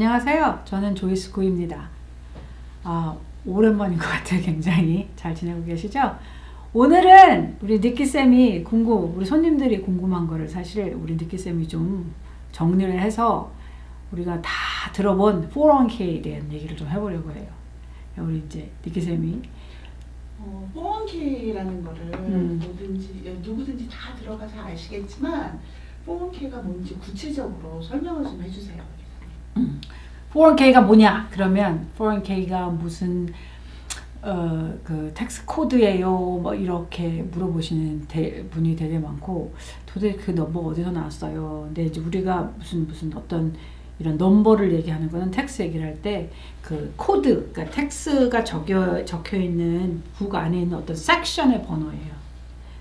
안녕하세요. 저는 조이스 구입니다. 오랜만인 것 같아요. 굉장히 잘 지내고 계시죠? 오늘은 우리 니키쌤이 우리 손님들이 궁금한 거를 사실 우리 니키쌤이 좀 정리를 해서 우리가 다 들어본 401k에 대한 얘기를 좀 해보려고 해요. 우리 이제 니키쌤이 401k라는 거를 누구든지 다 들어가서 아시겠지만 401k가 뭔지 구체적으로 설명을 좀 해주세요. 401k가 뭐냐? 그러면 401k가 무슨 그 텍스 코드예요? 뭐 이렇게 물어보시는 분이 되게 많고 도대체 그 넘버가 어디서 나왔어요? 근데 이제 우리가 무슨 어떤 이런 넘버를 얘기하는 거는 텍스 얘기를 할 때 그 코드, 그러니까 텍스가 적혀 있는 북 안에 있는 어떤 섹션의 번호예요.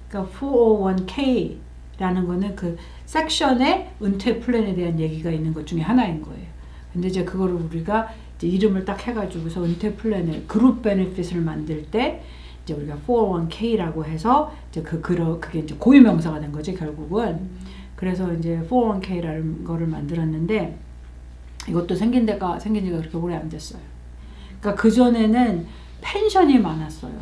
그러니까 401k라는 거는 그 섹션의 은퇴 플랜에 대한 얘기가 있는 것 중에 하나인 거예요. 근데 이제 그거를 우리가 이제 이름을 딱 해가지고서 은퇴 플랜을 그룹 베네핏을 만들 때 이제 우리가 401k라고 해서 이제 그게 이제 고유명사가 된 거지 결국은. 그래서 이제 401k라는 거를 만들었는데 이것도 생긴 지가 그렇게 오래 안 됐어요. 그러니까 그 전에는 펜션이 많았어요.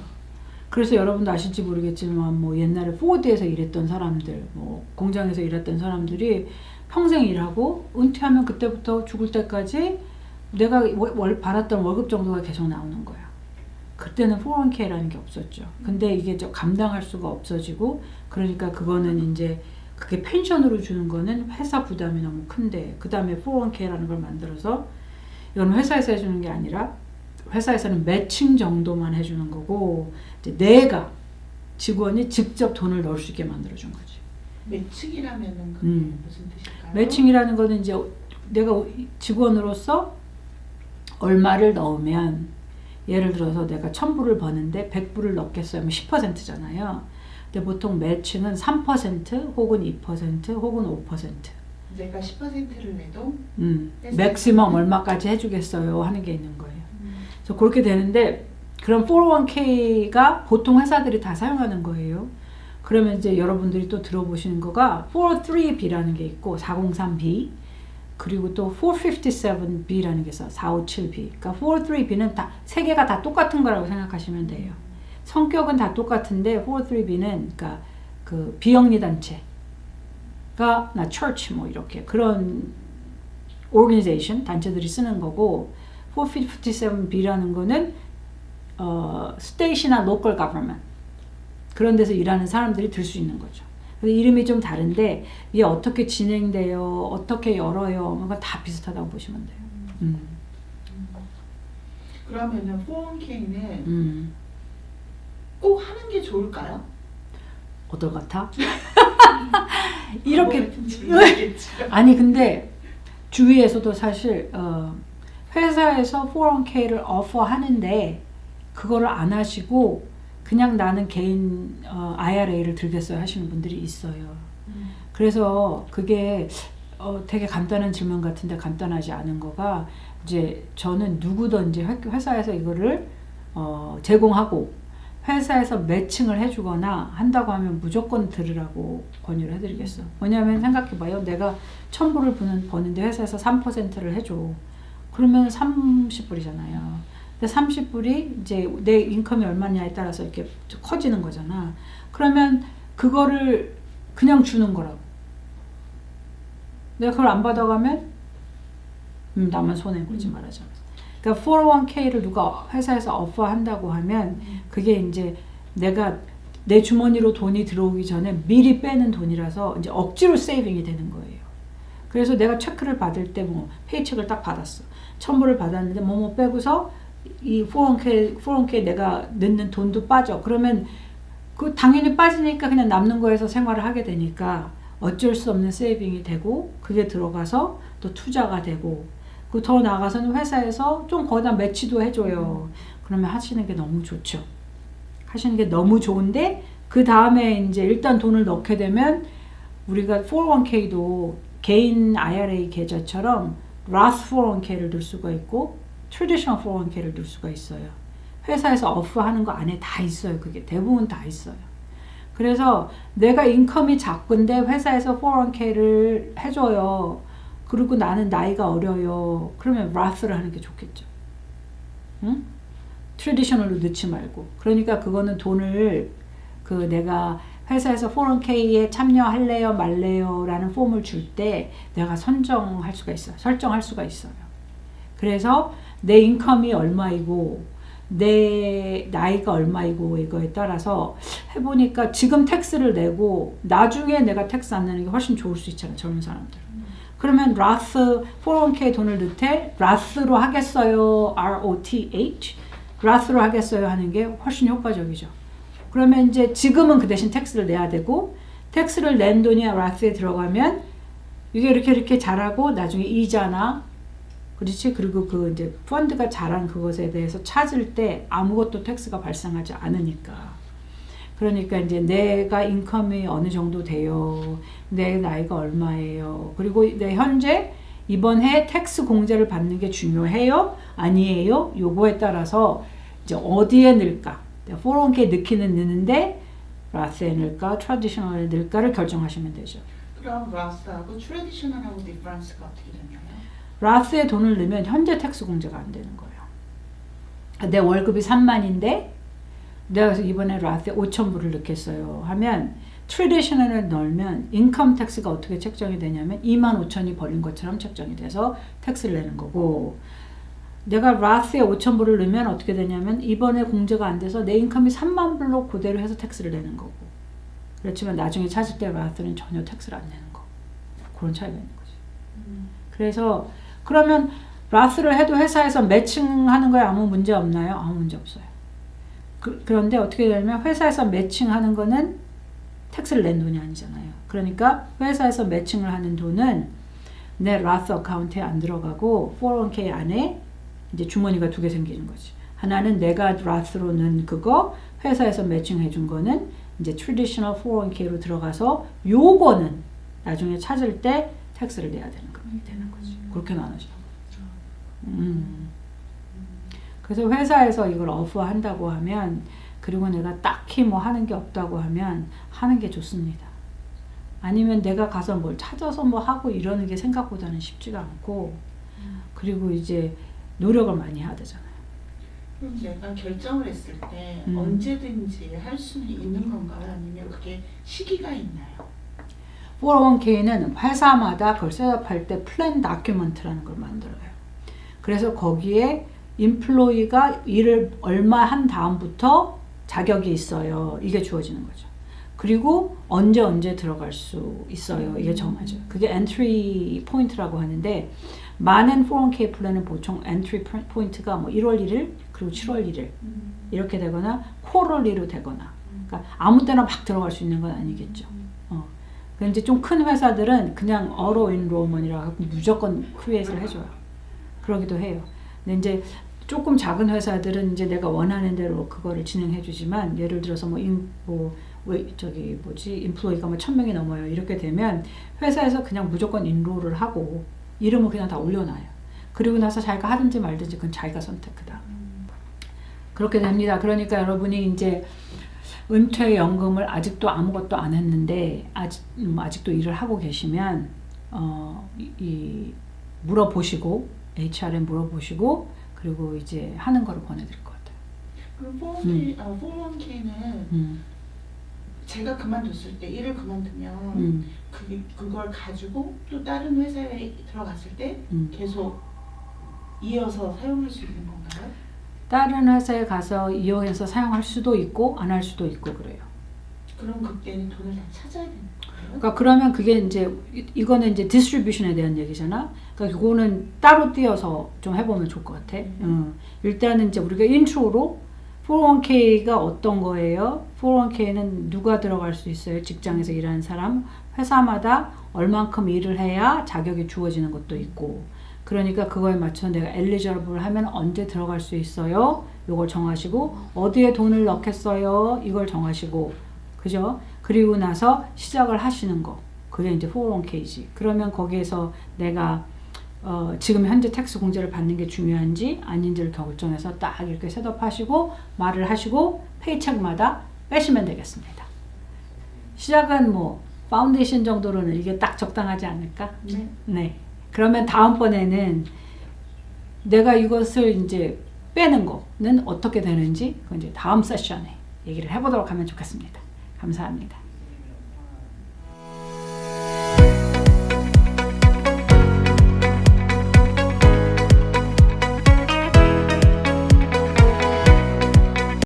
그래서 여러분도 아실지 모르겠지만 뭐 옛날에 포드에서 일했던 사람들, 뭐 공장에서 일했던 사람들이 평생 일하고 은퇴하면 그때부터 죽을 때까지 내가 받았던 월급 정도가 계속 나오는 거야. 그때는 401k라는 게 없었죠. 근데 이게 감당할 수가 없어지고 그러니까 그거는 이제 그게 펜션으로 주는 거는 회사 부담이 너무 큰데 그 다음에 401k라는 걸 만들어서 이건 회사에서 해주는 게 아니라 회사에서는 매칭 정도만 해주는 거고 이제 내가 직원이 직접 돈을 넣을 수 있게 만들어준 거지. 매칭이라면은 그게 무슨 뜻일까요? 매칭이라는 거는 이제 내가 직원으로서 얼마를 넣으면 예를 들어서 내가 1,000불을 버는데 100불을 넣겠어요 하면 10%잖아요. 근데 보통 매칭은 3% 혹은 2% 혹은 5%. 내가 10%를 내도 맥시멈 얼마까지 해주겠어요 하는 게 있는 거예요. 그래서 그렇게 되는데 그럼 401k가 보통 회사들이 다 사용하는 거예요. 그러면 이제 여러분들이 또 들어보시는 거가 403B라는 게 있고 403B 그리고 또 457B라는 게 있어. 457B. 그러니까 403B는 다 세 개가 다 똑같은 거라고 생각하시면 돼요. 성격은 다 똑같은데 403B는 그러니까 그 비영리 단체가 나 church 뭐 이렇게 그런 organization 단체들이 쓰는 거고 457B라는 거는 state나 local government 그런 데서 일하는 사람들이 들 수 있는 거죠. 그래서 이름이 좀 다른데 이게 어떻게 진행돼요, 어떻게 열어요, 그건 다 비슷하다고 보시면 돼요. 그러면은 401k는 꼭 하는 게 좋을까요? 어떨 것 같아? 이렇게 아니 근데 주위에서도 사실 회사에서 401k를 오퍼하는데 그거를 안 하시고 그냥 나는 개인 IRA를 들겠어요 하시는 분들이 있어요. 그래서 그게 되게 간단한 질문 같은데 간단하지 않은 거가 이제 저는 누구든지 회사에서 이거를 제공하고 회사에서 매칭을 해주거나 한다고 하면 무조건 들으라고 권유를 해드리겠어. 왜냐하면 생각해봐요. 내가 1,000불을 버는데 회사에서 3%를 해줘. 그러면 30불이잖아요. 근데 30불이 이제 내 인컴이 얼마냐에 따라서 이렇게 커지는 거잖아. 그러면 그거를 그냥 주는 거라고. 내가 그걸 안 받아가면 나만 손해보지 말하자면. 그러니까 401k를 누가 회사에서 오퍼한다고 하면 그게 이제 내가 내 주머니로 돈이 들어오기 전에 미리 빼는 돈이라서 이제 억지로 세이빙이 되는 거예요. 그래서 내가 체크를 받을 때 뭐 페이체크를 딱 받았어. 1,000불을 받았는데 뭐뭐 빼고서 이 401k 내가 넣는 돈도 빠져. 그러면 그 당연히 빠지니까 그냥 남는 거에서 생활을 하게 되니까 어쩔 수 없는 세이빙이 되고 그게 들어가서 또 투자가 되고 그 더 나아가서는 회사에서 좀 거기다 매치도 해줘요. 그러면 하시는 게 너무 좋죠. 하시는 게 너무 좋은데 그 다음에 이제 일단 돈을 넣게 되면 우리가 401k도 개인 IRA 계좌처럼 Roth 401k를 넣을 수가 있고 Traditional 401k를 넣을 수가 있어요. 회사에서 오프하는 거 안에 다 있어요. 그게 대부분 다 있어요. 그래서 내가 인컴이 작은데 회사에서 401k를 해줘요. 그리고 나는 나이가 어려요. 그러면 Roth를 하는 게 좋겠죠. 응? 트래디셔널로 넣지 말고. 그러니까 그거는 돈을 내가 회사에서 401k에 참여할래요 말래요 라는 폼을 줄 때 내가 설정할 수가 있어요. 그래서 내 인컴이 얼마이고 내 나이가 얼마이고 이거에 따라서 해보니까 지금 텍스를 내고 나중에 내가 텍스 안 내는 게 훨씬 좋을 수 있잖아요. 젊은 사람들. 그러면 Roth 401k 돈을 넣되 Roth로 하겠어요. ROTH Roth로 하겠어요 하는 게 훨씬 효과적이죠. 그러면 이제 지금은 그 대신 텍스를 내야 되고 텍스를 낸 돈이 Roth에 들어가면 이게 이렇게 자라고 나중에 이자나 그렇지? 그리고 그 이제 펀드가 자란 그것에 대해서 찾을 때 아무것도 텍스가 발생하지 않으니까. 그러니까 이제 내가 인컴이 어느 정도 돼요. 내 나이가 얼마예요. 그리고 내 현재 이번 해 텍스 공제를 받는 게 중요해요? 아니에요? 요거에 따라서 이제 어디에 넣을까? 401k 넣기는 넣는데 Roth에 넣을까? 트래디셔널에 넣을까를 결정하시면 되죠. 그럼 Roth하고 트래디셔널하고 디퍼런스가 어떻게 되나요? Roth에 돈을 넣으면 현재 텍스 공제가 안 되는 거예요. 내 월급이 3만인데 내가 그래서 이번에 Roth에 5,000불을 넣겠어요 하면 트래디셔널을 넣으면 인컴 텍스가 어떻게 책정이 되냐면 25,000이 벌린 것처럼 책정이 돼서 텍스를 내는 거고 내가 Roth에 5,000불을 넣으면 어떻게 되냐면 이번에 공제가 안 돼서 내 인컴이 3만 불로 그대로 해서 텍스를 내는 거고 그렇지만 나중에 찾을 때 Roth는 전혀 텍스를 안 내는 거 그런 차이가 있는 거지. 그래서 그러면 Roth를 해도 회사에서 매칭하는 거에 아무 문제 없나요? 아무 문제 없어요. 그런데 어떻게 되냐면 회사에서 매칭하는 거는 텍스를 낸 돈이 아니잖아요. 그러니까 회사에서 매칭을 하는 돈은 내 Roth 어카운트에 안 들어가고 401k 안에 이제 주머니가 두 개 생기는 거지. 하나는 내가 Roth로 넣은 그거 회사에서 매칭해 준 거는 이제 traditional 401k로 들어가서 요거는 나중에 찾을 때 텍스를 내야 되는 거지. 그렇게 나눠져. 그래서 회사에서 이걸 어프한다고 하면 그리고 내가 딱히 뭐 하는 게 없다고 하면 하는 게 좋습니다. 아니면 내가 가서 뭘 찾아서 뭐 하고 이러는 게 생각보다는 쉽지가 않고 그리고 이제 노력을 많이 해야 되잖아요. 그럼 내가 결정을 했을 때 언제든지 할 수는 있는 건가요? 아니면 그게 시기가 있나요? 401k는 회사마다 그걸 셋업할 때 플랜 다큐먼트라는 걸 만들어요. 그래서 거기에 인플로이가 일을 얼마 한 다음부터 자격이 있어요. 이게 주어지는 거죠. 그리고 언제 들어갈 수 있어요. 이게 정하죠. 그게 엔트리 포인트라고 하는데 많은 401k 플랜은 보통 엔트리 포인트가 뭐 1월 1일 그리고 7월 1일 이렇게 되거나 쿼럴리로 되거나 그러니까 아무 때나 막 들어갈 수 있는 건 아니겠죠. 이제 좀 큰 회사들은 그냥 auto enrollment이라고 하고 무조건 크리에이트를 해줘요. 그러기도 해요. 근데 이제 조금 작은 회사들은 이제 내가 원하는 대로 그거를 진행해 주지만 예를 들어서 인플로이가 뭐 1,000명이 넘어요. 이렇게 되면 회사에서 그냥 무조건 인로를 하고 이름을 그냥 다 올려놔요. 그리고 나서 자기가 하든지 말든지 그건 자기가 선택하다. 그렇게 됩니다. 그러니까 여러분이 이제 은퇴연금을 아직도 아무것도 안 했는데 아직도 일을 하고 계시면 물어보시고 HR에 물어보시고 그리고 이제 하는 거를 권해드릴 것 같아요. 그럼 401k는 제가 그만뒀을 때 일을 그만두면 그걸 가지고 또 다른 회사에 들어갔을 때 계속 이어서 사용할 수 있는 건가요? 다른 회사에 가서 이용해서 사용할 수도 있고 안 할 수도 있고 그래요. 그럼 그때는 돈을 다 찾아야 되는 거예요? 그러니까 그러면 그게 이제 이거는 이제 디스트리뷰션에 대한 얘기잖아. 그러니까 그거는 따로 띄어서 좀 해보면 좋을 것 같아. 일단은 이제 우리가 인트로로 401k가 어떤 거예요? 401k는 누가 들어갈 수 있어요? 직장에서 일하는 사람, 회사마다 얼만큼 일을 해야 자격이 주어지는 것도 있고. 그러니까 그거에 맞춰서 내가 eligible 하면 언제 들어갈 수 있어요? 이걸 정하시고 어디에 돈을 넣겠어요? 이걸 정하시고 그죠? 그리고 나서 시작을 하시는 거 그게 이제 401k지. 그러면 거기에서 내가 지금 현재 텍스 공제를 받는 게 중요한지 아닌지를 결정해서 딱 이렇게 셋업하시고 말을 하시고 페이첵마다 빼시면 되겠습니다. 시작은 뭐 파운데이션 정도로는 이게 딱 적당하지 않을까? 네. 네. 그러면 다음번에는 내가 이것을 이제 빼는 거는 어떻게 되는지 그건 이제 다음 세션에 얘기를 해보도록 하면 좋겠습니다. 감사합니다.